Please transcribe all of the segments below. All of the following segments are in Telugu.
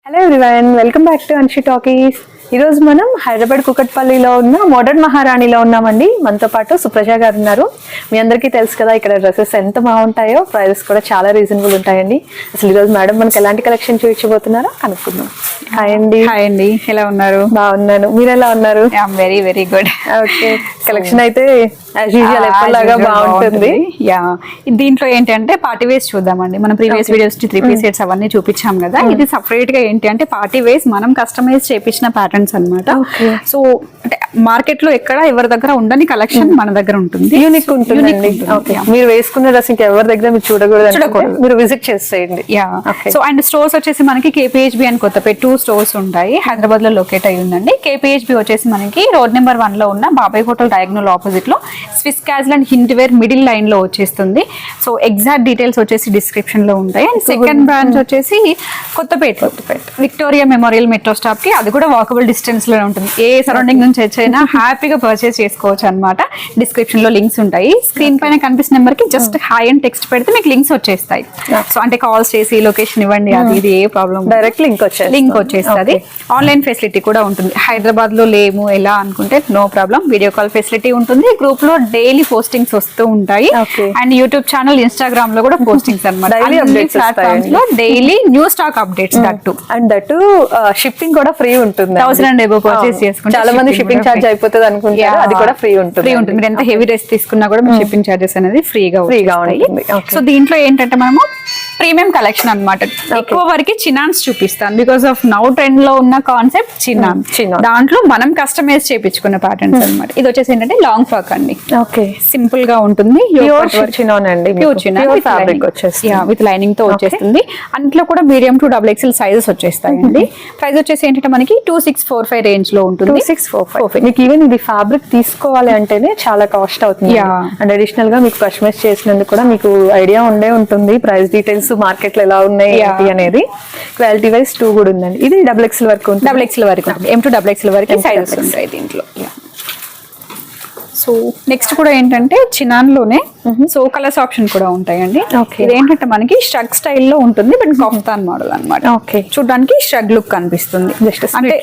Hello everyone, welcome back to Anshi talkies. ఈరోజు మనం హైదరాబాద్ కుకట్పల్లిలో ఉన్న మోడర్న్ మహారాణిలో ఉన్నామండి. మనతో పాటు సుప్రజ గారు ఉన్నారు. మీ అందరికీ తెలుసు కదా ఇక్కడ డ్రెస్సెస్ ఎంత బాగుంటాయో, ప్రైజెస్ కూడా చాలా రీజనబుల్ ఉంటాయండి. అసలు ఈరోజు మేడం మనకి ఎలాంటి కలెక్షన్ చూపించబోతున్నారో కనుక్కుందాం. హాయ్ అండి. హాయ్ అండి, ఎలా ఉన్నారు? బాగున్నాను, మీరు ఎలా ఉన్నారు? Very very good. Okay, collection అయితే యాజ్ యూజువల్ ఎప్పటిలాగా బాగుంటుంది. యా, దీంట్లో ఏంటంటే పార్టీ వేస్ చూద్దామండి. మనం ప్రీవియస్ వీడియోస్ 3 సెట్స్ అవన్నీ చూపించాం కదా. ఇది సపరేట్ గా ఏంటి అంటే పార్టీ వేస్ మనం కస్టమైజ్ చేపించిన ప్యాటర్న్స్ అన్నమాట. సో అంటే మార్కెట్ లో ఎక్కడ ఎవరి దగ్గర ఉండని కలెక్షన్ మన దగ్గర ఉంటుంది, యూనిక్ ఉంటుంది. మీరు వేసుకున్న డ్రెస్ ఇంకా ఎవరి దగ్గర మీరు చూడకూడదు, మీరు విజిట్ చేసేయండి. యా, సో అండ్ స్టోర్స్ వచ్చేసి మనకి KPHB అండ్ కొత్తపేట 2 స్టోర్స్ ఉంటాయి. హైదరాబాద్ లో లొకేట్ అయ్యి ఉందండి. KPHB వచ్చేసి మనకి రోడ్ నెంబర్ 1 లో ఉన్న బాబాయ్ హోటల్ డయాగ్నల్ ఆపోజిట్ లో Swiss casual and hint where middle line లో వచ్చేస్తుంది. సో ఎగ్జాక్ట్ డీటెయిల్స్ వచ్చేసి డిస్క్రిప్షన్ లో ఉంటాయి. అండ్ సెకండ్ బ్రాంచ్ వచ్చేసి Kothapeta Victoria Memorial metro stop కి, అది కూడా వాకబుల్ డిస్టెన్స్ లో ఉంటుంది. ఏ సరౌండింగ్ నుంచి వచ్చైనా హ్యాపీగా పర్చేస్ చేసుకోవచ్చు అనమాట. డిస్క్రిప్షన్ లో లింక్స్ ఉంటాయి. స్క్రీన్ పైన కనిపిస్తున్న నెంబర్ కి జస్ట్ హాయ్ అండ్ టెక్స్ట్ పెడితే మీకు లింక్స్ వచ్చేస్తాయి. సో అంటే కాల్స్ చేసి లొకేషన్ ఇవ్వండి, అది ఇది ఏ ప్రాబ్లం, డైరెక్ట్ లింక్ వచ్చేస్తుంది. ఆన్లైన్ ఫెసిలిటీ కూడా ఉంటుంది. హైదరాబాద్ లో లేము ఎలా అనుకుంటే no problem, video call facility ఉంటుంది. గ్రూప్ లో డైలీ పోస్టింగ్స్ వస్తూ ఉంటాయి. అండ్ యూట్యూబ్ ఛానల్, ఇన్స్టాగ్రామ్ లో కూడా పోస్టింగ్స్ అనమాట. ప్లాట్ఫామ్స్ లో daily new stock updates. That shipping కూడా ఫ్రీ ఉంటుంది. 1000 and above పర్చేస్ చేసుకుంటే చాలా మంది షిప్పింగ్ ఛార్జ్ అయిపోతుంది అనుకుంటారు, అది కూడా ఫ్రీ ఉంటుంది. మీరు ఎంత హెవీ డ్రెస్ తీసుకున్నా కూడా షిప్పింగ్ ఛార్జెస్ అనేది ఫ్రీగా ఉంటుంది. సో దీంట్లో ఏంటంటే మనము ప్రీమియం కలెక్షన్ అన్నమాట. ఎక్కువ వరకు చినాన్స్ చూపిస్తాను, బికాస్ ఆఫ్ నౌ ట్రెండ్ లో ఉన్న కాన్సెప్ట్ చినాన్. దాంట్లో మనం కస్టమైజ్ చేయించుకున్న ప్యాటర్న్స్ అన్నమాట. ఇది వచ్చేసి ఏంటంటే లాంగ్ ఫ్రాక్ అండి. ఓకే, సింపుల్ గా ఉంటుంది. విత్ లైనింగ్ తో వచ్చేస్తుంది. అంట్లో కూడా మీడియం టు XXL సైజెస్ వచ్చేస్తాయండి. ప్రైస్ వచ్చేసి ఏంటంటే మనకి 2645 రేంజ్ లో ఉంటుంది. 2645. మీకు ఈవెన్ ఇది ఫ్యాబ్రిక్ తీసుకోవాలి అంటేనే చాలా కాస్ట్ అవుతుంది. అండ్ అడిషనల్ గా మీకు కస్టమైజ్ చేసినందుకు కూడా మీకు ఐడియా ఉండే ఉంటుంది ప్రైస్ డీటెయిల్స్ మార్కెట్ లో ఎలా ఉన్నాయి అనేది. క్వాలిటీ వైజ్ 2 కూడా ఉందండి. ఇది XXL వరకు ఉంటుంది. XXL వరకు M to XXL వరకు సైజెస్ ఉంటాయి దీంట్లో. సో నెక్స్ట్ కూడా ఏంటంటే చినాన్ లోనే సో కలర్స్ ఆప్షన్ కూడా ఉంటాయండి. ఇది ఏంటంటే మనకి షగ్ స్టైల్లో ఉంటుంది, బట్ కాఫ్తాన్ మోడల్ అన్నమాట. చూడడానికి షగ్ లుక్ కనిపిస్తుంది. అంటే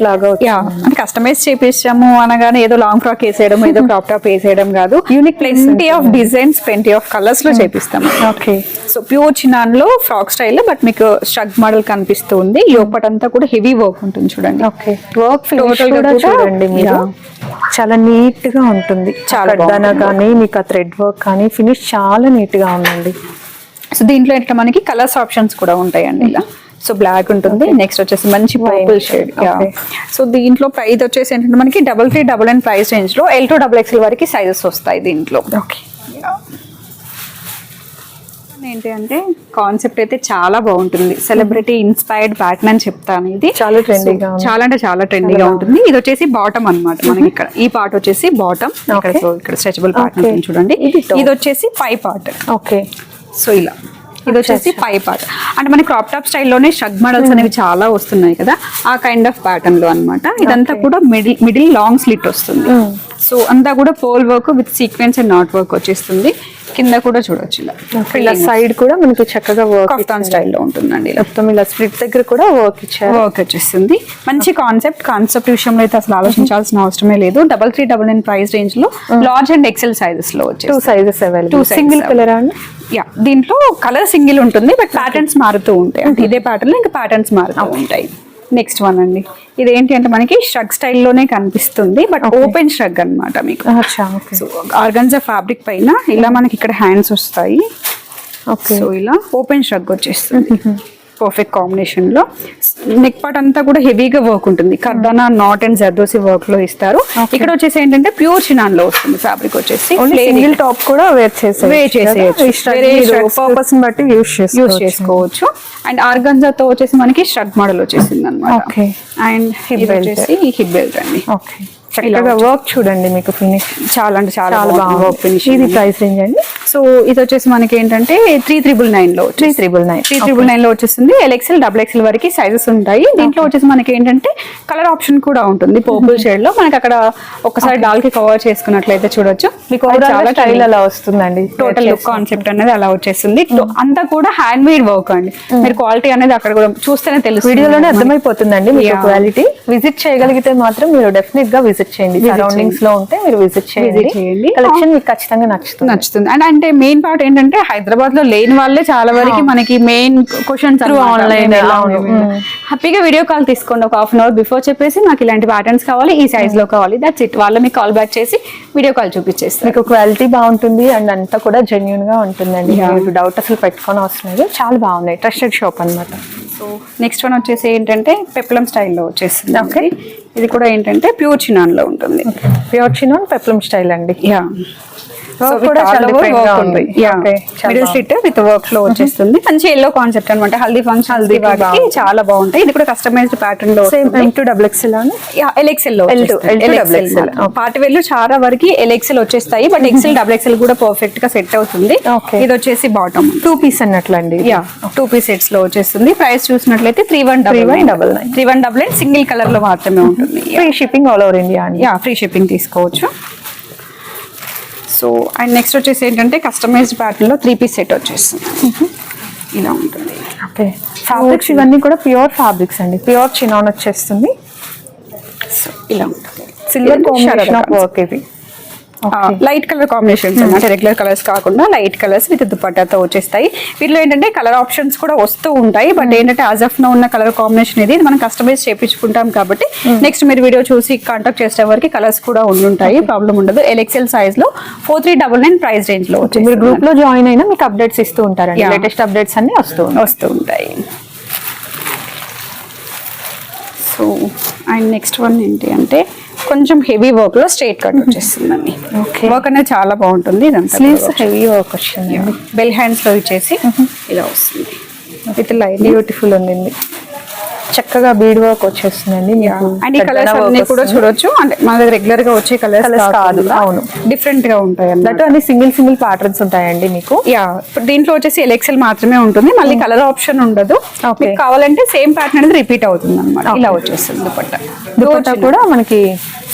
కస్టమైజ్ చేపించాము అనగానే ఏదో లాంగ్ ఫ్రాక్ వేసేయడం, ఏదో క్రాప్ టాప్ వేసేయడం కాదు. Unique plenty of designs, plenty of colours లో చేపిస్తాము. సో ప్యూర్ చినాన్ లో ఫ్రాక్ స్టైల్, బట్ మీకు షగ్ మోడల్ కనిపిస్తుంది. లోపటంతా కూడా హెవీ వర్క్ ఉంటుంది చూడండి. వర్క్ చూడండి మీరు, చాలా నీట్ గా ఉంటుంది. కడ్దానా కానీ మీకు ఆ థ్రెడ్ వర్క్ కానీ ఫినిష్ చాలా నీట్ గా ఉందండి. సో దీంట్లో ఏంటంటే మనకి కలర్స్ ఆప్షన్స్ కూడా ఉంటాయండి. ఇలా సో బ్లాక్ ఉంటుంది. నెక్స్ట్ వచ్చేసి మంచి పర్పుల్ షేడ్. సో దీంట్లో ప్రైస్ వచ్చేసి ఏంటంటే మనకి 3399 ప్రైస్ రేంజ్ లో L to XXL వరకు సైజెస్ వస్తాయి దీంట్లో. ఏంటి అంటే కాన్సెప్ట్ అయితే చాలా బాగుంటుంది. సెలబ్రిటీ ఇన్స్పైర్డ్ ప్యాటర్న్ అని చెప్తాను. ఇది చాలా ట్రెండీగా, చాలా అంటే చాలా ట్రెండీగా ఉంటుంది. ఇది వచ్చేసి బాటమ్ అన్నమాట. మనకి ఇక్కడ ఈ పార్ట్ వచ్చేసి బాటమ్. సో ఇక్కడ స్ట్రెచబుల్ పార్ట్ చూడండి. ఇది వచ్చేసి పై పార్ట్. ఓకే, సో ఇలా ఇది వచ్చేసి పై పార్ట్. అంటే మన క్రాప్ టాప్ స్టైల్లోనే షగ్ మోడల్స్ అనేవి చాలా వస్తున్నాయి కదా, ఆ కైండ్ ఆఫ్ ప్యాటర్న్ లో అన్నమాట. ఇదంతా కూడా మిడిల్ లాంగ్ స్లిట్ వస్తుంది. సో అంతా కూడా pole work with sequence and not work వచ్చేస్తుంది. కింద కూడా చూడొచ్చు ఇలా సైడ్ కూడా మనకి చక్కగా వర్క్ కఫ్తాన్ స్టైల్లో ఉంటుందండి. మొత్తం ఇలా స్ప్లిట్ దగ్గర కూడా వర్క్ వచ్చేస్తుంది. మంచి కాన్సెప్ట్ విషయంలో అయితే అసలు ఆలోచించాల్సిన అవసరమే లేదు. 3399 ప్రైస్ రేంజ్ లో లార్జ్ అండ్ XL సైజెస్ లో వచ్చి 2 సైజెస్ అవైలబుల్. సింగిల్ కలర్ అండి. దీంట్లో కలర్ సింగిల్ ఉంటుంది, బట్ ప్యాటర్న్స్ మారుతూ ఉంటాయి. అంటే ఇదే ప్యాటర్న్ లో ఇంకా ప్యాటర్న్స్ మారుతూ ఉంటాయి. నెక్స్ట్ వన్ అండి, ఇదేంటి అంటే మనకి షగ్ స్టైల్లోనే కనిపిస్తుంది, బట్ ఓపెన్ షగ్ అనమాట. మీకు ఆర్గన్జా ఫ్యాబ్రిక్ పైన ఇలా మనకి ఇక్కడ హ్యాండ్స్ వస్తాయి. సో ఇలా ఓపెన్ షగ్ వచ్చేస్తుంది. పర్ఫెక్ట్ కాంబినేషన్ లో నెక్ పార్ట్ అంతా కూడా హెవీగా వర్క్ ఉంటుంది. కర్దానా, నాట్ అండ్ జర్దోసి వర్క్ లో ఇస్తారు. ఇక్కడ వచ్చేసి ఏంటంటే ప్యూర్ చినాన్ లో వస్తుంది. ఫ్యాబ్రిక్ వచ్చేసి సింగిల్ టాప్ కూడా వేర్ పర్పస్ బట్టి యూస్ చేసుకోవచ్చు. అండ్ ఆర్గన్జాతో వచ్చేసి మనకి షర్ట్ మోడల్ వచ్చేసింది అనమాట. అండ్ హిప్ వచ్చేసి హిప్ బెల్ట్ అండి. చక్కగా వర్క్ చూడండి, మీకు ఫినిష్ చాలా అంటే చాలా చాలా బాగుంది వర్క్ ఫినిష్. ఇది ప్రైస్ రేంజ్ అండి. సో ఇది వచ్చేసి మనకి ఏంటంటే 3,999 లో 3,999 లో వచ్చేస్తుంది. LXL XXL వరకు సైజెస్ ఉంటాయి. దీంట్లో వచ్చేసి మనకి ఏంటంటే కలర్ ఆప్షన్ కూడా ఉంటుంది పర్పుల్ షేడ్ లో. మనకి అక్కడ ఒకసారి డాల్ కి కవర్ చేసుకున్నట్లయితే చూడొచ్చు మీకు చాలా స్టైల్ అలా వస్తుందండి. టోటల్ లుక్ కాన్సెప్ట్ అనేది అలా వచ్చేస్తుంది. అంతా కూడా హ్యాండ్ మేడ్ వర్క్ అండి. మీరు క్వాలిటీ అనేది అక్కడ కూడా చూస్తేనే తెలుసు, వీడియోలోనే అర్థమైపోతుందండి మీకు క్వాలిటీ. విజిట్ చేయగలిగితే మాత్రం మీరు డెఫినెట్ గా విజిట్ చేయండి. సరౌండింగ్స్ లో ఉంటే మీరు విజిట్ చేయండి. కలెక్షన్ మీకు ఖచ్చితంగా నచ్చుతుంది. అండ్ అంటే మెయిన్ పార్ట్ ఏంటంటే హైదరాబాద్ లో లేని వాళ్ళే చాలా వరకు మనకి మెయిన్ క్వశ్చన్స్ ఆన్లైన్ హ్యాపీగా వీడియో కాల్ తీసుకోండి ఒక హాఫ్ అన్ అవర్ బిఫోర్ చెప్పేసి నాకు ఇలాంటి ప్యాటర్న్స్ కావాలి, ఈ సైజ్ లో కావాలి, దట్స్ ఇట్. వాళ్ళు మీకు కాల్ బ్యాక్ చేసి వీడియో కాల్ చూపించేస్తారు. మీకు క్వాలిటీ బాగుంటుంది అండ్ అంతా కూడా జెన్యూన్ గా ఉంటుందండి. మీకు డౌట్ అసలు పెట్టుకొని అవసరం లేదు. చాలా బాగున్నాయి, ట్రస్టెడ్ షాప్ అన్నమాట. సో నెక్స్ట్ వన్ వచ్చేసి ఏంటంటే పెప్లం స్టైల్లో వచ్చేస్తుంది. ఓకే, ఇది కూడా ఏంటంటే ప్యూర్ చినాన్ లో ఉంటుంది. ప్యూర్ చినాన్ పెప్లం స్టైల్ అండి. యా, కూడా చాలా డిఫరెంట్ గా ఉంది. మిడిల్ స్లిట్ విత్ వర్క్ లో వచ్చేస్తుంది. మంచి ఎల్లో కాన్సెప్ట్ అనమాట. హల్దీ ఫంక్షన్ వాటికి చాలా బాగుంటాయి. ఇది కూడా కస్టమైజ్డ్ ప్యాటర్న్ లో M2XXL LXL లో పార్టీ వేర్ లో చాలా వరకు LXL వచ్చేస్తాయి. బట్ XL XXL కూడా పర్ఫెక్ట్ గా సెట్ అవుతుంది. ఇది వచ్చేసి బాటమ్ 2 పీస్ అన్నట్లండి. 2 పీస్ సెట్స్ లో వచ్చేస్తుంది. ప్రైస్ చూసినట్లయితే 3199 సింగిల్ కలర్ లో మాత్రమే ఉంటుంది. Free shipping all over India అండి. ఫ్రీ షిప్పింగ్ తీసుకోవచ్చు. సో అండ్ నెక్స్ట్ వచ్చేసి ఏంటంటే కస్టమైజ్డ్ ప్యాటర్న్ లో 3 పీస్ సెట్ వచ్చేస్తుంది. ఇలా ఉంటుంది. ఓకే, ఫ్యాబ్రిక్స్ ఇవన్నీ కూడా ప్యూర్ ఫ్యాబ్రిక్స్ అండి. ప్యూర్ చినాన్ వచ్చేస్తుంది. సో ఇలా ఉంటుంది. సిల్వర్ కాంబినేషన్ ఆఫ్ వర్క్ ఇది. లైట్ కలర్ కాంబినేషన్స్ అంటే రెగ్యులర్ కలర్స్ కాకుండా లైట్ కలర్స్ విత్ దుపట్టాతో వచ్చేస్తాయి. వీటిలో ఏంటంటే కలర్ ఆప్షన్స్ కూడా వస్తూ ఉంటాయి. బట్ ఏంటంటే యాజ్ ఆఫ్ నో ఉన్న కలర్ కాంబినేషన్ ఇది మనం కస్టమైజ్ చేయించుకుంటాం కాబట్టి నెక్స్ట్ మీరు వీడియో చూసి కాంటాక్ట్ చేసే వరకు కలర్స్ కూడా ఉండుంటాయి, ప్రాబ్లం ఉండదు. LXL సైజ్ లో 4399 ప్రైస్ రేంజ్ లో. మీరు గ్రూప్ లో జాయిన్ అయినా మీకు అప్డేట్స్ ఇస్తూ ఉంటారండి. లేటెస్ట్ అప్డేట్స్ అన్ని వస్తూ ఉంటాయి. సో అండ్ నెక్స్ట్ వన్ ఏంటి అంటే కొంచెం హెవీ వర్క్ లో స్ట్రైట్ కట్ వచ్చేస్తుందండి. వర్క్ అనేది చాలా బాగుంటుంది. స్లీవ్స్ హెవీ వర్క్ వచ్చింది. బెల్ హ్యాండ్స్ లో ఇచ్చేసి ఇలా వస్తుంది. విత్ లైట్ బ్యూటిఫుల్ ఉంది. చక్కగా బీడ్ వర్క్ వచ్చేస్తుందండి. అండ్ ఈ కలర్స్ అన్ని కూడా చూడొచ్చు. అంటే మన దగ్గర రెగ్యులర్ గా వచ్చే కలర్స్ కాదు, అవును, డిఫరెంట్ గా ఉంటాయి అన్నమాట. అన్ని సింగిల్ ప్యాటర్న్స్ ఉంటాయండి మీకు. ఇప్పుడు దీంట్లో వచ్చేసి LXL మాత్రమే ఉంటుంది. మళ్ళీ కలర్ ఆప్షన్ ఉండదు. మీకు కావాలంటే సేమ్ ప్యాటర్న్ అనేది రిపీట్ అవుతుంది అనమాట. ఇలా వచ్చేస్తుంది దుపట్టా కూడా మనకి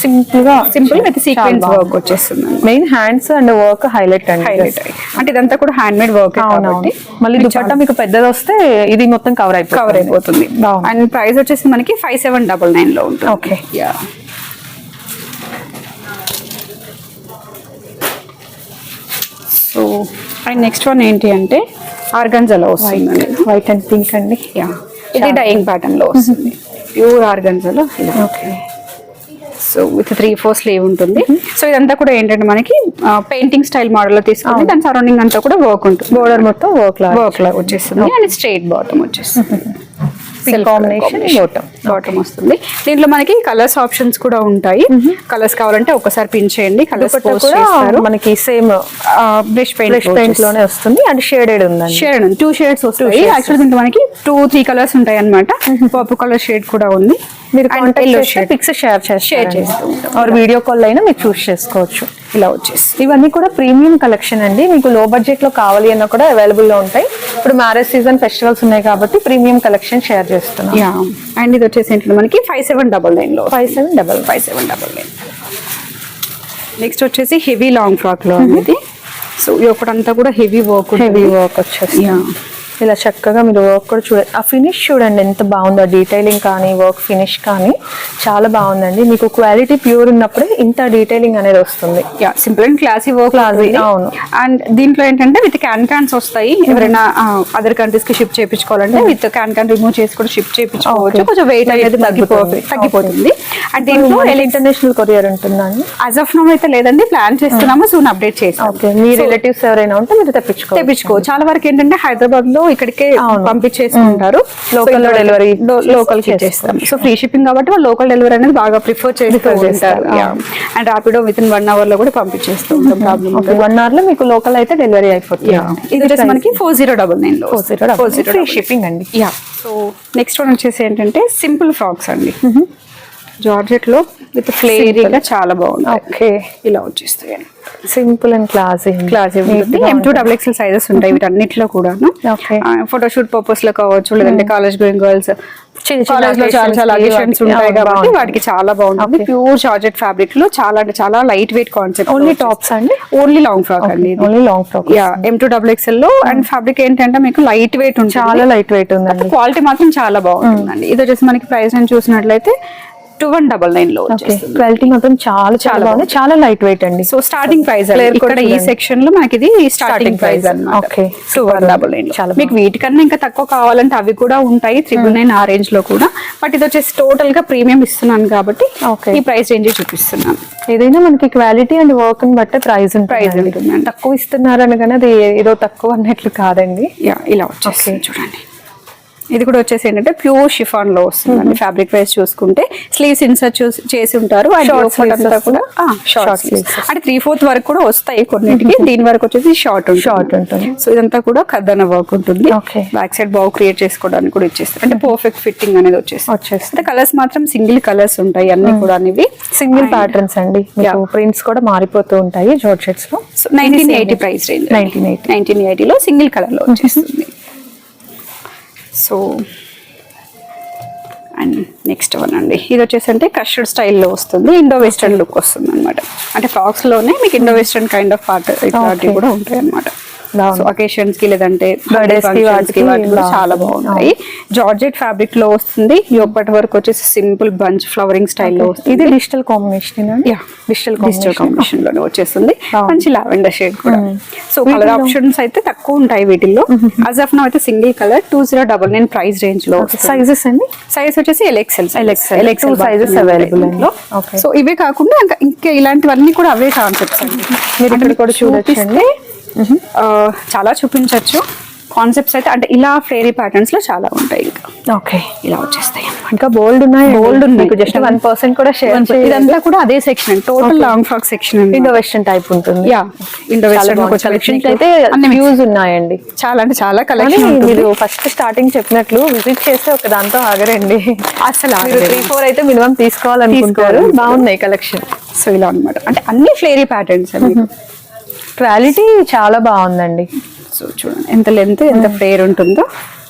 సింపుల్ విత్ సీక్వెన్స్ వర్క్ వచ్చేస్తుంది. Main hands and work highlight అంటే ఇదంతా కూడా హ్యాండ్ మేడ్ వర్క్. మళ్ళీ దుపట్టా మీకు పెద్దది వస్తే ఇది మొత్తం కవర్ అయిపోతుంది. అండ్ ప్రైస్ వచ్చేసి మనకి 5799 లో ఉంటుంది. Okay, so and next one ఏంటి అంటే ఆర్గన్జాలో వస్తుంది. వైట్ అండ్ పింక్ అండి. ఇది డైయింగ్ ప్యాటర్న్ లో వస్తుంది. ప్యూర్ ఆర్గన్జాలో. ఓకే, సో విత్ 3/4 స్లీవ్ ఉంటుంది. సో ఇదంతా కూడా ఏంటంటే మనకి పెయింటింగ్ స్టైల్ మోడల్ లో తీసుకుంటే దాని సరౌండింగ్ అంతా కూడా వర్క్ ఉంటుంది. బోర్డర్ మొత్తం వర్క్ లా వచ్చేస్తుంది. అండ్ స్ట్రైట్ బాటమ్ వచ్చేస్తుంది. కాంబినేషన్ బాటమ్ వస్తుంది. దీంట్లో మనకి కలర్స్ ఆప్షన్స్ కూడా ఉంటాయి. కలర్స్ కావాలంటే ఒకసారి పిన్ చేయండి. కలర్స్ మనకి సేమ్ బ్రష్ పెయింట్ లోనే వస్తుంది. అండ్ షేడెడ్ ఉందండి. షేడ్ 2 షేడ్స్ వస్తాయి. యాక్చువల్లీ దీంట్లో మనకి 2-3 కలర్స్ ఉంటాయి అన్నమాట. పర్పుల్ కలర్ షేడ్ కూడా ఉంది. మీరు పిక్స్ షేర్ చేస్తూ ఉంటాం. వీడియో కాల్ అయినా మీరు చూస్ చేసుకోవచ్చు. ఇలా వచ్చేసి ఇవన్నీ కూడా ప్రీమియం కలెక్షన్ అండి. మీకు లో బడ్జెట్ లో కావాలి అన్నా కూడా అవైలబుల్ లో ఉంటాయి. ఇప్పుడు మ్యారేజ్ సీజన్ ఫెస్టివల్స్ ఉన్నాయి కాబట్టి ప్రీమియం కలెక్షన్ షేర్ చేస్తున్నాం. అండ్ ఇది వచ్చేసి ఏంటంటే మనకి 5799 లో 5799. నెక్స్ట్ వచ్చేసి హెవీ లాంగ్ ఫ్రాక్ లో ఇది. సో ఇది ఒకటంతా కూడా హెవీ వర్క్ వచ్చేసి ఇలా చక్కగా మీరు వర్క్ కూడా చూడండి. ఆ ఫినిష్ చూడండి ఎంత బాగుందో. డీటెయిలింగ్ కానీ వర్క్ ఫినిష్ కానీ చాలా బాగుందండి. మీకు క్వాలిటీ ప్యూర్ ఉన్నప్పుడే ఇంత డీటెయిలింగ్ అనేది వస్తుంది. Simple and classy work. అవును. అండ్ దీంట్లో ఏంటంటే విత్ క్యాన్స్ వస్తాయి. ఎవరైనా అదర్ కంట్రీస్ కి షిప్ చేయించుకోవాలంటే విత్ క్యాన్ రిమూవ్ చేసి కూడా షిప్ చేయించుకోవచ్చు. కొంచెం వెయిట్ అనేది తగ్గిపోతుంది. అండ్ దీంట్లో ఇంటర్నేషనల్ కొరియర్ ఉంటుందండి. యాజ్ ఆఫ్ నో అయితే లేదండి, ప్లాన్ చేస్తున్నాము. సూన్ అప్డేట్ చేస్తాం. మీ రిలేటివ్స్ ఎవరైనా ఉంటే మీరు తెప్పించుకోవచ్చు. చాలా వరకు ఏంటంటే హైదరాబాద్ లో ఇక్కడికే పంపించేసుకుంటారు. లోకల్ డెలివరీ లోకల్ కి చేస్తాం. సో ఫ్రీ షిప్పింగ్ కాబట్టి వాళ్ళు లోకల్ డెలివరీ అనేది బాగా ప్రిఫర్ చేస్తూ ఉంటారు. And Rapido with in 1 hour లో కూడా పంపించేస్తూ ఉంటాం. ప్రాబ్లం 1 hour లో మీకు లోకల్ అయితే డెలివరీ అయిపోతుంది. ఇది వచ్చేసి మనకి 4099 లో 4099 ఫ్రీ షిప్పింగ్ అండి. సో నెక్స్ట్ వన్ వచ్చేసి ఏంటంటే సింపుల్ ఫ్రాక్స్ అండి. జార్జెట్ లో విత్ ఫ్లేరీగా చాలా బాగుంది. ఓకే, ఇలా వచ్చేస్తాయి simple and classy. M2XXL sizes ఉంటాయి వీటన్నిటిలో కూడా. Okay. ఫోటోషూట్ పర్పస్ లో కావచ్చు, లేదంటే కాలేజ్ గోయింగ్ గర్ల్స్ కాలేజ్ లో చాలా చాలా అకేషన్స్ ఉంటాయి కాబట్టి వాటికి చాలా బాగుంటుంది. ప్యూర్ జార్జెట్ ఫ్యాబ్రిక్ లో చాలా అంటే చాలా light weight concept. Only tops అండి? ఓన్లీ లాంగ్ ఫ్రాక్ అండి, ఓన్లీ లాంగ్ ఫ్రాక్. M2XXL లో. అండ్ ఫ్యాబ్రిక్ ఏంటంటే మీకు లైట్ వెయిట్ ఉంటుంది, చాలా లైట్ వెయిట్ ఉందండి. క్వాలిటీ మాత్రం చాలా బాగుంటుందండి. ఇది వచ్చేసి మనకి ప్రైస్ అని చూసినట్లయితే 2199 లో వచ్చేస్తుంది. క్వాలిటీ మాత్రం చాలా చాలా బాగుంది, చాలా లైట్ వెయిట్ అండి. సో స్టార్టింగ్ ప్రైస్ ఇక్కడ ఈ సెక్షన్ లో మనకి ఇది స్టార్టింగ్ ప్రైస్ అన్నమాట. ఓకే, 2199. మీకు వీటికన్నా ఇంకా తక్కువ కావాలంటే అవి కూడా ఉంటాయి 399 ఆ రేంజ్ లో కూడా. బట్ ఇది వచ్చేసి టోటల్ గా ప్రీమియం ఇస్తున్నాను కాబట్టి ఈ ప్రైస్ రేంజ్ చూపిస్తున్నాను. ఏదైనా మనకి క్వాలిటీ అండ్ వర్క్ ని బట్టి ప్రైస్ ఉంటుంది. తక్కువ ఇస్తున్నారు అనగానే అది ఏదో తక్కువ అన్నట్లు కాదండి. ఇలా వచ్చేసి చూడండి. ఇది కూడా వచ్చేసి ఏంటంటే ప్యూర్ షిఫాన్ లో వస్తుందండి. ఫ్యాబ్రిక్ వైజ్ చూసుకుంటే స్లీవ్స్ ఇన్సర్ట్ చేసి ఉంటారు. షార్ట్ స్లీవ్స్ అంటే 3/4 వరకు కూడా వస్తాయి కొన్నిటికి. దీని వరకు వచ్చేసి షార్ట్ ఉంటుంది. సో ఇదంతా కూడా ఖద్దన వర్క్ ఉంటుంది. బ్యాక్ సైడ్ బాగా క్రియేట్ చేసుకోవడానికి కూడా ఇచ్చేస్తారు. అంటే పర్ఫెక్ట్ ఫిట్టింగ్ అనేది వచ్చేస్తుంది. కలర్స్ మాత్రం సింగిల్ కలర్స్ ఉంటాయి అన్ని కూడా. ఇవి సింగిల్ ప్యాటర్న్స్ అండి. ప్రింట్స్ కూడా మారిపోతూ ఉంటాయి జార్జెట్స్ లో. 1980 ప్రైస్ రేంజ్. 1980 లో సింగిల్ కలర్ లో వచ్చేస్తుంది. సో అండ్ నెక్స్ట్ వన్ అండి, ఇది వచ్చేసి అంటే కస్టర్డ్ స్టైల్లో వస్తుంది. ఇండో వెస్టర్న్ లుక్ వస్తుంది అనమాట. అంటే ఫ్రాక్స్ లోనే మీకు Indo western kind of part ఇట్లాంటివి కూడా ఉంటాయి అనమాట. అకేషన్స్ కి లేదంటే వాటికి చాలా బాగుంటాయి. జార్జెట్ ఫ్యాబ్రిక్ లో వస్తుంది. యోగపట్ వర్క్ వచ్చేసి సింపుల్ బంచ్ ఫ్లవరింగ్ స్టైల్లో వస్తుంది. ఇది డిజిటల్ కాంబినేషన్, డిజిటల్ కాంబినేషన్ లోనే వచ్చేస్తుంది. మంచి లావెండర్ షేడ్ కూడా. సో కలర్ ఆప్షన్స్ అయితే తక్కువ ఉంటాయి వీటిల్లో. యాజ్ ఆఫ్ నౌ అయితే సింగిల్ కలర్ 2099 ప్రైస్ రేంజ్ లో. సైజెస్ అండి? సైజ్ వచ్చేసి LXL సైజెస్ అవైలబుల్ అండి. సో ఇవే కాకుండా ఇంకా ఇలాంటివన్నీ కూడా అవే కాన్సెప్ట్స్ అండి. మీరు ఇక్కడ కూడా చూడొచ్చండి. చాలా చూపించవచ్చు కాన్సెప్ట్స్ అయితే. అంటే ఇలా ఫ్లేరీ ప్యాటర్న్స్ లో చాలా ఉంటాయి. ఇంకా ఓకే, ఇలా వచ్చేస్తాయి. ఇంకా బోల్డ్ ఉన్నాయి. జస్ట్ 1% కూడా షేర్. ఇదంతా కూడా అదే section, total long frock section. Indo western type ఉంటుంది. ఇండో వెస్టర్న్ కలెక్షన్స్ అయితే వ్యూస్ ఉన్నాయండి. చాలా అంటే చాలా కలెక్షన్. మీరు ఫస్ట్ స్టార్టింగ్ చెప్పినట్లు విజిట్ చేస్తే ఒక దాంతో ఆగరండి అసలు. 3-4 అయితే మినిమం తీసుకోవాలనుకుంటారు. బాగున్నాయి కలెక్షన్. సో ఇలా అన్నమాట. అంటే అన్ని ఫ్లేరీ ప్యాటర్న్స్ అండి. క్వాలిటీ చాలా బాగుందండి. సో చూడండి ఎంత లెంత్ ఎంత ఫ్లేర్ ఉంటుందో.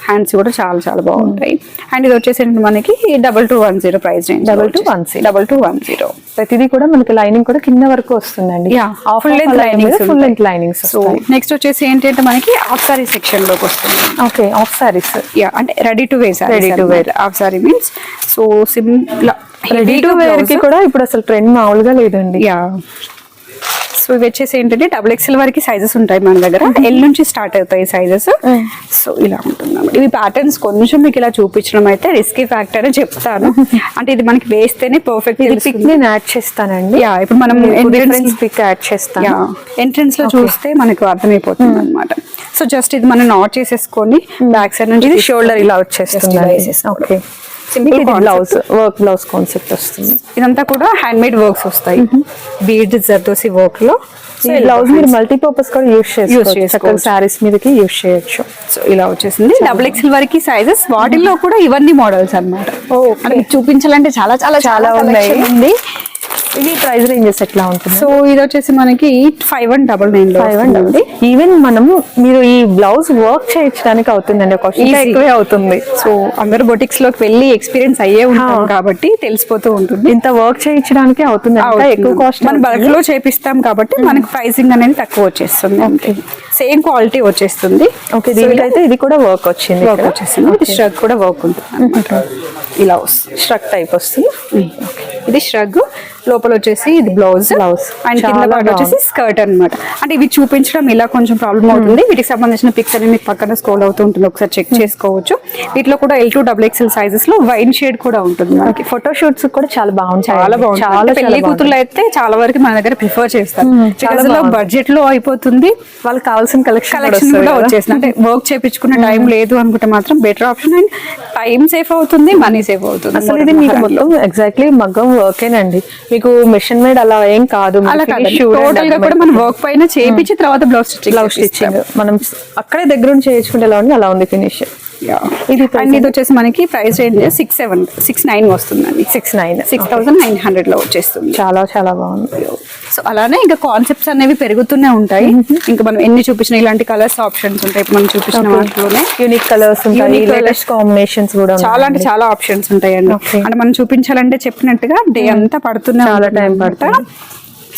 హ్యాండ్స్ కూడా చాలా చాలా బాగుంటాయి. అండ్ ఇది వచ్చేసి మనకి 2210 ప్రైస్ రేంజ్. 2210. ప్రతిదీ కూడా మనకి లైనింగ్ కూడా కింద వరకు వస్తుందండి. Full length linings. So next వచ్చేసి ఏంటంటే మనకి ఆఫ్ సారీ సెక్షన్ లోకి వస్తుంది. Okay, half saris. అంటే ready to wear. Half sari means so simple. Ready to wear కి కూడా ఇప్పుడు అసలు ట్రెండ్ మామూలుగా లేదండి. సో ఇవి వచ్చేసి ఏంటంటే XXL వరకు సైజెస్ ఉంటాయి మన దగ్గర. L నుంచి స్టార్ట్ అవుతాయి సైజెస్. సో ఇలా ఉంటుంది. ఇవి ప్యాటర్న్స్ కొంచెం మీకు ఇలా చూపించడం అయితే రిస్కీ ఫ్యాక్టర్ అని చెప్తాను. అంటే ఇది మనకి వేస్తేనే పర్ఫెక్ట్. పిక్ నేను యాడ్ చేస్తానండి. ఇప్పుడు మనం పిక్ యాడ్ చేస్తాను. ఎంట్రన్స్ లో చూస్తే మనకు అర్థమైపోతుంది అనమాట. సో జస్ట్ ఇది మనం నాట్ చేసేసుకొని బ్యాక్ సైడ్ నుంచి షోల్డర్ ఇలా వచ్చేస్తుంది. ఓకే, సింపుల్ బ్లౌజ్ కాన్సెప్ట్ వస్తుంది. ఇదంతా కూడా హ్యాండ్ మేడ్ వర్క్స్ వస్తాయి. బీడ్ జర్దోసి వర్క్ లో. బ్లౌజ్ మీరు మల్టీపర్పస్ కూడా యూస్ చేసుకోవచ్చు. సారీస్ మీదకి యూస్ చేయొచ్చు. సో ఇలా వచ్చేసింది. XXL వరకు సైజెస్. వాటిల్లో కూడా ఇవన్నీ మోడల్స్ అన్నమాట. చూపించాలంటే చాలా చాలా చాలా ఉన్నాయి. ఇవి ప్రైస్ రేంజెస్ ఎట్లా ఉంటుంది? సో ఇది వచ్చేసి మనకి 5199. ఈవెన్ మనం మీరు ఈ బ్లౌజ్ వర్క్ చేయించడానికి అవుతుందండి, ఎక్కువే అవుతుంది. సో అందరు బొటిక్స్ లోకి వెళ్ళి ఎక్స్పీరియన్స్ అయ్యే ఉంటాం కాబట్టి తెలిసిపోతూ ఉంటుంది. ఇంత వర్క్ చేయించడానికి అవుతుంది. ఎక్కువ కాస్ట్ మనం బల్క్ లో చేపిస్తాం కాబట్టి మనకి ప్రైసింగ్ అనేది తక్కువ వచ్చేస్తుంది. సేమ్ క్వాలిటీ వచ్చేస్తుంది. ఓకే, దీనికైతే ఇది కూడా వర్క్ వచ్చింది. ఇది ష్రగ్ కూడా వర్క్ ఉంటుంది. ఇలా వస్తుంది, ష్రగ్ టైప్ వస్తుంది. ఇది ష్రగ్. లోపల వచ్చేసి ఇది బ్లౌజ్ అండ్ కింద పార్ట్ వచ్చేసి స్కర్ట్ అన్నమాట. అంటే ఇవి చూపించడం ఇలా కొంచెం ప్రాబ్లం అవుతుంది. వీటికి సంబంధించిన పిక్స్ అనేవి మీకు పక్కన స్క్రోల్ అవుతూ ఉంటుంది, ఒకసారి చెక్ చేసుకోవచ్చు. వీటిలో కూడా L2 XXL సైజెస్ లో వైన్ షేడ్ కూడా ఉంటుంది. మనకి ఫోటో షూట్స్ కూడా చాలా బాగుంటాయి. చాలా బాగుంటుంది. పెళ్లి కూతుర్లు అయితే చాలా వరకు మన దగ్గర ప్రిఫర్ చేస్తారు. బడ్జెట్ లో అయిపోతుంది. వాళ్ళకి కావాల్సిన కలెక్షన్ కూడా వచ్చేసింది. అంటే వర్క్ చేయించుకున్న టైం లేదు అనుకుంటే మాత్రం better option. And time safe అవుతుంది, మనీ సేఫ్ అవుతుంది. అసలు ఇది మీకు మొత్తం ఎగ్జాక్ట్లీ మగ్గం వర్కేనండి. మీకు మెషిన్ మేడ్ అలా ఏం కాదు. టోటల్ గా కూడా మనం వర్క్ పైన చేయించి తర్వాత బ్లౌజ్ స్టిచ్చింగ్ మనం అక్కడే దగ్గర నుంచి చేయించుకుంటే ఎలా ఉంది అలా ఉంది ఫినిష్. ఇది అండ్ ఇది వచ్చేసి మనకి ప్రైస్ రేంజ్ 6,9 వస్తుందండి. 6,900 లో వచ్చేస్తుంది. చాలా చాలా బాగుంది. సో అలానే ఇంకా కాన్సెప్ట్స్ అనేవి పెరుగుతూనే ఉంటాయి. ఇంకా మనం ఎన్ని చూపించిన ఇలాంటి కలర్స్ ఆప్షన్స్ ఉంటాయి. ఇప్పుడు మనం చూపించిన వాటిలోనే యూనిక్ కలర్స్ ఉంటాయి, లేటెస్ట్ కాంబినేషన్స్ కూడా చాలా అంటే చాలా ఆప్షన్స్ ఉంటాయండి. అంటే మనం చూపించాలంటే చెప్పినట్టుగా డే అంతా పడుతున్న చాలా టైం పడుతుంది.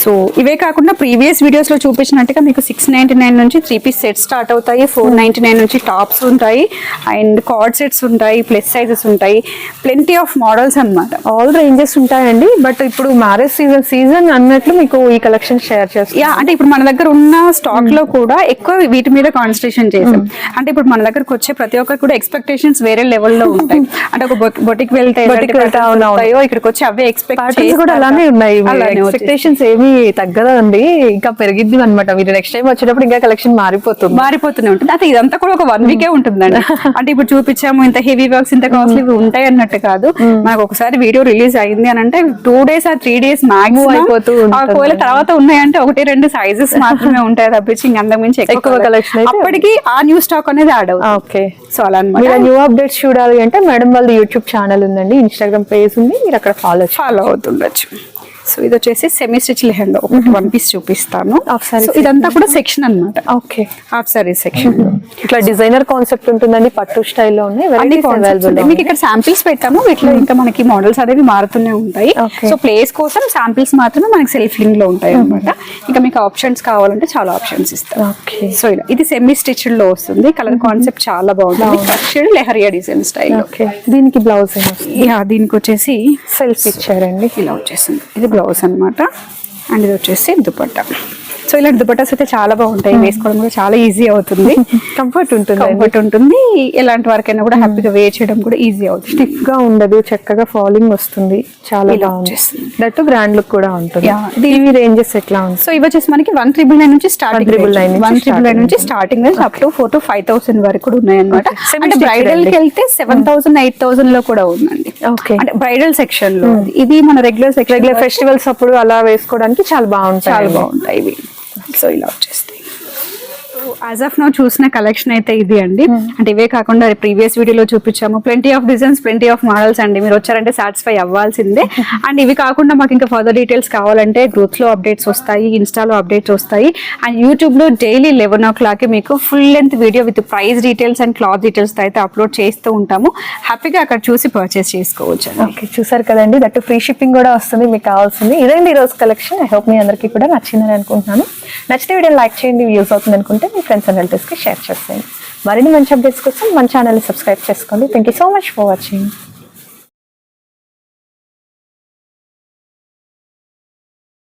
సో ఇవే కాకుండా ప్రీవియస్ వీడియోస్ లో చూపించినట్టుగా మీకు 699 నుంచి 3-piece సెట్ స్టార్ట్ అవుతాయి. 499 నుంచి టాప్స్ ఉంటాయి అండ్ కార్డ్ సెట్స్ ఉంటాయి, ప్లస్ సైజెస్ ఉంటాయి, ప్లెంటీ ఆఫ్ మోడల్స్ అన్నమాట. ఆల్ రేంజెస్ ఉంటాయండి. బట్ ఇప్పుడు మ్యారేజ్ సీజన్ అన్నట్లు మీకు ఈ కలెక్షన్ షేర్ చేస్తాం. అంటే ఇప్పుడు మన దగ్గర ఉన్న స్టాక్ లో కూడా ఎక్కువ వీటి మీద కాన్సన్ట్రేషన్ చేసాం. అంటే ఇప్పుడు మన దగ్గరకు వచ్చే ప్రతి ఒక్కరు కూడా ఎక్స్పెక్టేషన్స్ వేరే లెవెల్లో ఉంటాయి. అంటే ఒక బొటిక్ వెళ్తే ఇక్కడికి వచ్చి అవే ఎక్స్పెక్ట్ కూడా అలానే ఉన్నాయి. ఎక్స్పెక్టేషన్స్ ఏమి తగ్గదండి, ఇంకా పెరిగిద్ది అనమాట. మీరు నెక్స్ట్ టైం వచ్చేటప్పుడు ఇంకా కలెక్షన్ మారిపోతూనే ఉంటుంది. అయితే ఇదంతా కూడా ఒక 1 వీకే ఉంటుందండి. అంటే ఇప్పుడు చూపించాము ఇంత హెవీ వర్క్స్ ఇంత కాస్ట్లీ ఉంటాయి అన్నట్టు కాదు. మనకు ఒకసారి వీడియో రిలీజ్ అయింది అని అంటే 2 days or 3 days మాక్సిమం అయిపోతూ ఒకవేళ తర్వాత ఉన్నాయంటే 1-2 సైజెస్ మాత్రమే ఉంటాయి తప్పించి ఇంకా అంతకుమించి ఎక్కువ కలెక్షన్ అప్పటికి ఆ న్యూ స్టాక్ అనేది యాడ్ అవుతుంది. ఓకే, సో అలా అన్నమాట. న్యూ అప్డేట్స్ చూడాలి అంటే మేడం వాళ్ళ యూట్యూబ్ ఛానల్ ఉందండి, ఇన్స్టాగ్రామ్ పేజ్ ఉంది, మీరు అక్కడ ఫాలో అవుతుండొచ్చు. సో ఇది వచ్చేసి సెమీ స్టిచ్ లెహెంగా ఒకటి 1 piece చూపిస్తాను. సో ఇదంతా కూడా సెక్షన్ అన్నమాట. Okay, half sorry section. ఇట్లా డిజైనర్ కాన్సెప్ట్ ఉంటుందండి, పట్టు స్టైల్లో ఉన్నాయి. మీకు ఇక్కడ శాంపిల్స్ పెట్టాము. వీటిలో ఇంకా మనకి మోడల్స్ అనేవి మారుతూనే ఉంటాయి. సో ప్లేస్ కోసం శాంపిల్స్ మాత్రమే మనకి సెల్ఫ్ లింక్ లో ఉంటాయి అన్నమాట. ఇంకా మీకు ఆప్షన్స్ కావాలంటే చాలా ఆప్షన్స్ ఇస్తాం. సో ఇలా ఇది సెమీ స్టిచ్డ్ లో వస్తుంది. కలర్ కాన్సెప్ట్ చాలా బాగుంటుంది. కర్షిడ్ లెహరియా డిజైన్ స్టైల్. దీనికి బ్లౌజ్ దీనికి వచ్చేసి సెల్ఫ్ ఇచ్చారండి. ఇలా వచ్చేసింది. ఇది బ్లౌజ్ అన్నమాట. అండ్ ఇది వచ్చేసి దుపట్టా. సో ఇలాంటి దుపట్టాస్ అయితే చాలా బాగుంటాయి, వేసుకోవడం కూడా చాలా ఈజీ అవుతుంది. కంఫర్ట్ ఉంటుంది. ఎలాంటి వరకైనా కూడా హ్యాపీగా వేర్ చేయడం కూడా ఈజీ అవుతుంది. స్టిఫ్ గా ఉండదు, చక్కగా ఫాలింగ్ వస్తుంది. చాలా బాగుంది. దట్ గ్రాండ్ లుక్ కూడా ఉంటుంది. ఇవి రేంజెస్ ఎట్లా ఉంది? సో ఇవి వచ్చేసి మనకి 1,999 నుంచి స్టార్టింగ్, 1,999 నుంచి స్టార్టింగ్ అప్ టు 4,000 to 5,000 వరకు కూడా ఉన్నాయి అనమాట. అంటే బ్రైడల్ కి వెళ్తే 7,000 8,000 లో కూడా ఉందండి. అంటే బ్రైడల్ సెక్షన్ లో. ఇది మన రెగ్యులర్ ఫెస్టివల్స్ అప్పుడు అలా వేసుకోవడానికి చాలా బాగుంటాయి ఇవి. సో ఇలా వచ్చేస్తాయి. యాజ్ ఆఫ్ నౌ చూసిన కలెక్షన్ అయితే ఇది అండి. అంటే ఇవే కాకుండా ప్రీవియస్ వీడియోలో చూపించాము plenty of designs, plenty of models అండి. మీరు వచ్చారంటే సాటిస్ఫై అవ్వాల్సిందే. అండ్ ఇవి కాకుండా మాకు ఇంకా ఫర్దర్ డీటెయిల్స్ కావాలంటే గ్రూప్స్ లో అప్డేట్స్ వస్తాయి, ఇన్స్టాలో అప్డేట్స్ వస్తాయి, అండ్ యూట్యూబ్ లో డైలీ 11 o'clock మీకు full length video with price details and cloth details అయితే అప్లోడ్ చేస్తూ ఉంటాము. హ్యాపీగా అక్కడ చూసి పర్చేస్ చేసుకోవచ్చు. ఓకే, చూసారు కదండి. దట్ ఫ్రీ షిప్పింగ్ కూడా వస్తుంది మీకు కావాల్సింది. ఇదండి ఈ రోజు కలెక్షన్. ఐ హోప్ మీ అందరికీ కూడా నచ్చిందని అనుకుంటున్నాను. నచ్చితే వీడియో లైక్ చేయండి, యూజ్ అవుతుంది అనుకుంటే మీ ఫ్రెండ్స్ అండ్ రిలేటివ్స్ కి షేర్ చేసేయండి. మరిన్ని మంచి అప్డేట్స్ కోసం మన ఛానల్ సబ్స్క్రైబ్ చేసుకోండి. Thank you so much for watching.